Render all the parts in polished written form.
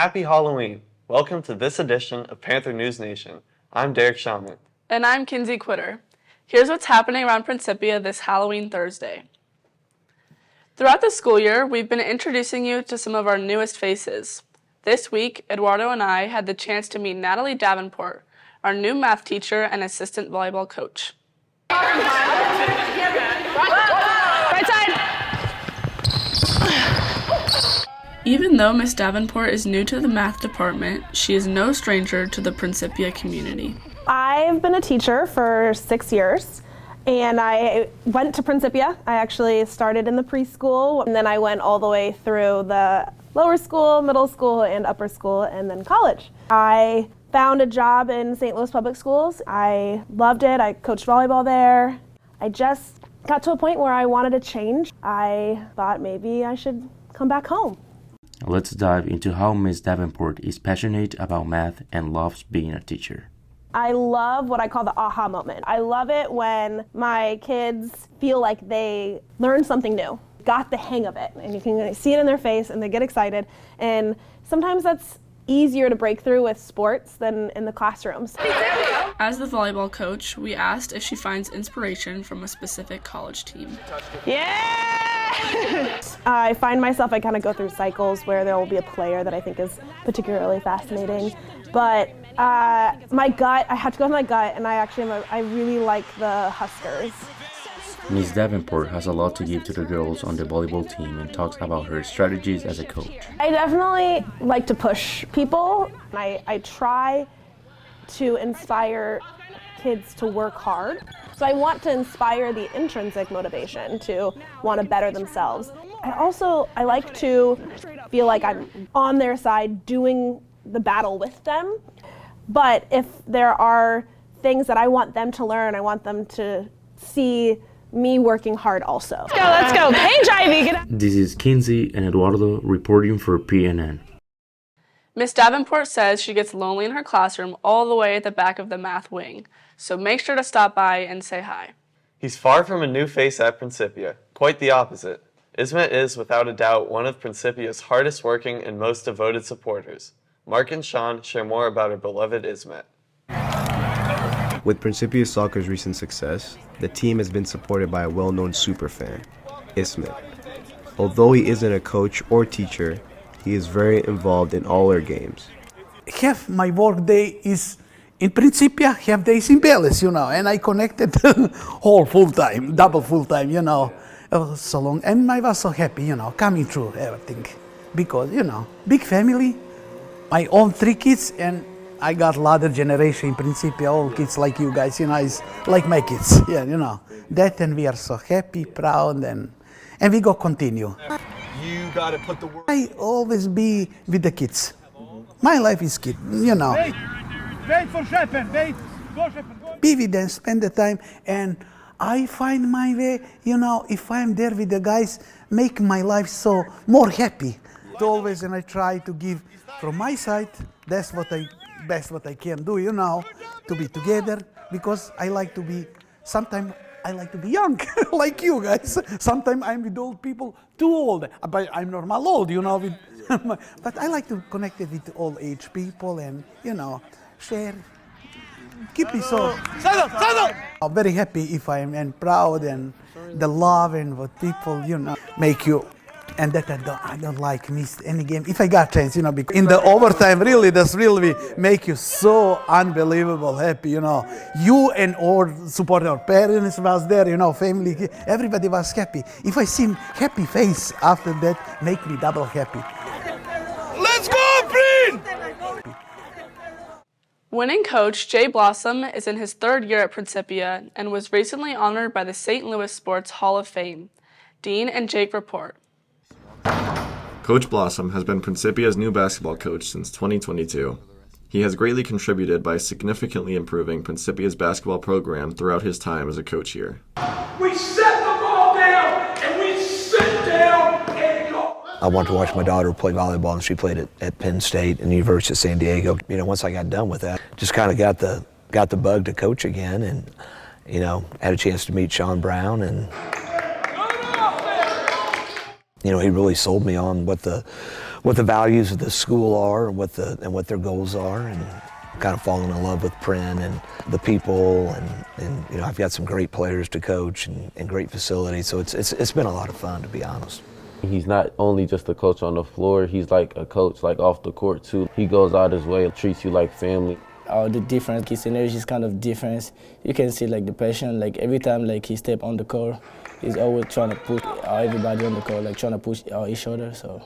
happy Halloween. Welcome to this edition of Panther News Nation. I'm Derek Shaman. And I'm Kinsey Quitter. Here's what's happening around Principia this Halloween Thursday. Throughout the school year, we've been introducing you to some of our newest faces. This week, Eduardo and I had the chance to meet Natalie Davenport, our new math teacher and assistant volleyball coach. Right side! Even though Miss Davenport is new to the math department, she is no stranger to the Principia community. I've been a teacher for 6 years, and I went to Principia. I actually started in the preschool, and then I went all the way through the lower school, middle school, and upper school, and then college. I found a job in St. Louis Public Schools. I loved it. I coached volleyball there. I just got to a point where I wanted to change. I thought maybe I should come back home. Let's dive into how Ms. Davenport is passionate about math and loves being a teacher. I love what I call the aha moment. I love it when my kids feel like they learned something new, got the hang of it, and you can see it in their face and they get excited. And sometimes that's easier to break through with sports than in the classrooms. As the volleyball coach, we asked if she finds inspiration from a specific college team. Yeah! I find myself, I kind of go through cycles where there will be a player that I think is particularly fascinating. But my gut, I have to go with my gut, and I really like the Huskers. Ms. Davenport has a lot to give to the girls on the volleyball team and talks about her strategies as a coach. I definitely like to push people. I try to inspire kids to work hard. So I want to inspire the intrinsic motivation to want to better themselves. I like to feel like I'm on their side doing the battle with them. But if there are things that I want them to learn, I want them to see me working hard also. Let's go. Paige Ivy. This is Kinsey and Eduardo reporting for PNN. Miss Davenport says she gets lonely in her classroom all the way at the back of the math wing, so make sure to stop by and say hi. He's far from a new face at Principia. Quite the opposite. Ismet is, without a doubt, one of Principia's hardest working and most devoted supporters. Mark and Sean share more about our beloved Ismet. With Principia Soccer's recent success, the team has been supported by a well-known superfan, Ismet. Although he isn't a coach or teacher, he is very involved in all our games. Half my work day is in Principia, half days in Bellis, and I connected whole full-time, double full-time, so long. And I was so happy, coming through everything. Because, big family, my own 3 kids, and I got a lot of generation in Principia, all kids like you guys, it's like my kids, That, and we are so happy, proud, and we go continue. You gotta put the work. I always be with the kids. My life is kid, Wait for Shepherd, wait. Go Shepherd, go. Be with them, spend the time, and I find my way, if I'm there with the guys, make my life so more happy. Always, and I try to give from my side, that's best what I can do, to be together, because I like to be, sometimes I like to be young, like you guys. Sometimes I'm with old people, too old, but I'm normal old, but I like to connect it with all age people and, share, keep me so. Settle! I'm very happy if I'm and proud and the love and what people, make you. And that I don't like miss any game. If I got chance, because in the overtime, really, that's really make you so unbelievable happy, You and all support our parents was there, family, everybody was happy. If I see happy face after that, make me double happy. Let's go, Breen! Winning coach Jay Blossom is in his 3rd year at Principia and was recently honored by the St. Louis Sports Hall of Fame. Dean and Jake report. Coach Blossom has been Principia's new basketball coach since 2022. He has greatly contributed by significantly improving Principia's basketball program throughout his time as a coach here. We set the ball down and we sit down and go. I wanted to watch my daughter play volleyball, and she played at Penn State and University of San Diego. Once I got done with that, just kind of got the bug to coach again, and had a chance to meet Sean Brown, and he really sold me on what the what the values of the school are and what their goals are, and kind of falling in love with Prin and the people, and you know, I've got some great players to coach and great facilities, so it's been a lot of fun, to be honest. He's not only just a coach on the floor, he's like a coach like off the court too. He goes out his way, treats you like family. The difference, his energy is kind of different. You can see like the passion, like every time like he step on the court, he's always trying to push everybody on the court, like trying to push each other. So.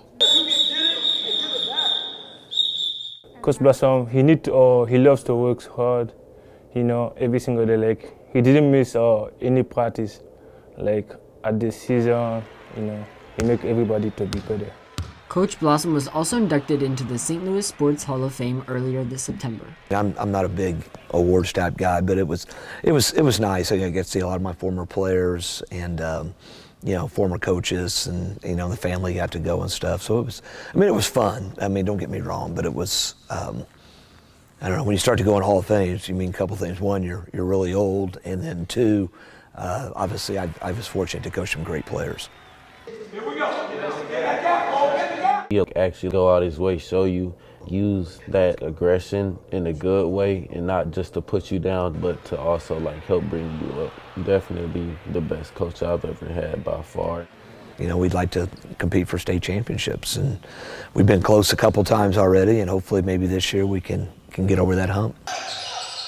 Coach Blossom, he loves to work hard, you know, every single day. Like he didn't miss any practice, like at the season, you know, he make everybody to be better. Coach Blossom was also inducted into the St. Louis Sports Hall of Fame earlier this September. I'm not a big awards type guy, but it was nice. I get to see a lot of my former players and you know, former coaches, and you know, the family got to go and stuff. So it was fun. I mean, don't get me wrong, but it was I don't know, when you start to go in Hall of Fame, you mean a couple things. One, you're really old, and then two, obviously I was fortunate to coach some great players. He'll actually go out his way, show you, use that aggression in a good way, and not just to put you down, but to also like help bring you up. Definitely the best coach I've ever had by far. You know, we'd like to compete for state championships, and we've been close a couple times already, and hopefully maybe this year we can get over that hump.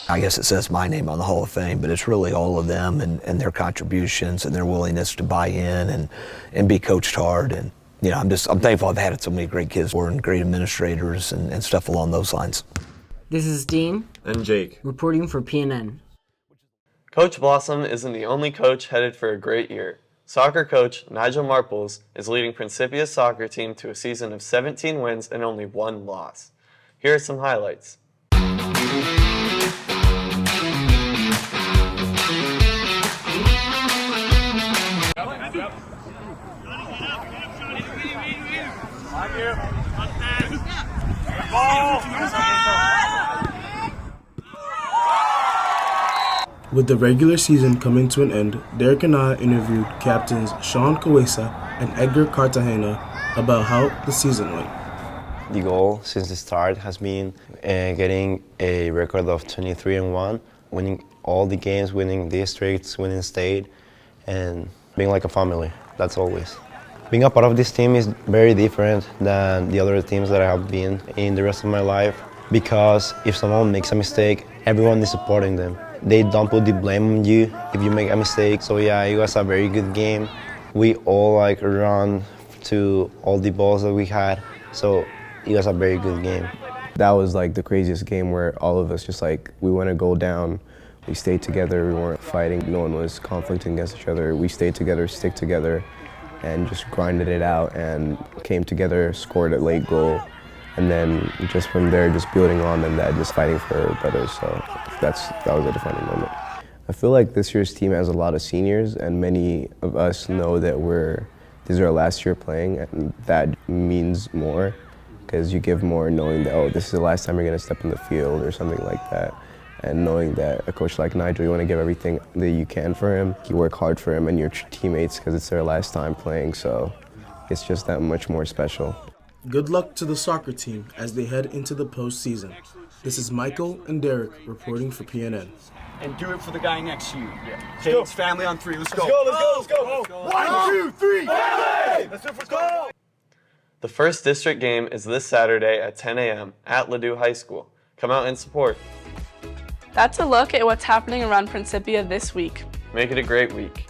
I guess it says my name on the Hall of Fame, but it's really all of them and their contributions and their willingness to buy in and be coached hard. And you know, I'm thankful I've had so many great kids and great administrators and stuff along those lines. This is Dean and Jake reporting for PNN. Coach Blossom isn't the only coach headed for a great year. Soccer coach Nigel Marples is leading Principia's soccer team to a season of 17 wins and only 1 loss. Here are some highlights. With the regular season coming to an end, Derek and I interviewed captains Sean Kawesa and Edgar Cartagena about how the season went. The goal since the start has been getting a record of 23-1, winning all the games, winning districts, winning state, and being like a family. That's always. Being a part of this team is very different than the other teams that I have been in the rest of my life, because if someone makes a mistake, everyone is supporting them. They don't put the blame on you if you make a mistake. So yeah, it was a very good game. We all like run to all the balls that we had, so it was a very good game. That was like the craziest game where all of us just like, we went a goal down, we stayed together, we weren't fighting, no one was conflicting against each other. We stayed together, stick together, and just grinded it out and came together, scored a late goal, and then just from there, just building on and that, just fighting for better. So that was a defining moment. I feel like this year's team has a lot of seniors, and many of us know that this is our last year playing, and that means more, because you give more knowing that, oh, this is the last time you're gonna step in the field or something like that. And knowing that a coach like Nigel, you want to give everything that you can for him. You work hard for him and your teammates because it's their last time playing, so it's just that much more special. Good luck to the soccer team as they head into the postseason. This is Michael and Derek reporting for PNN. And do it for the guy next to you. Yeah. Okay, it's family on 3. Let's go. Let's go. 1, 2, 3. Family! Let's do it for goal. The first district game is this Saturday at 10 a.m. at Ladue High School. Come out and support. That's a look at what's happening around Principia this week. Make it a great week.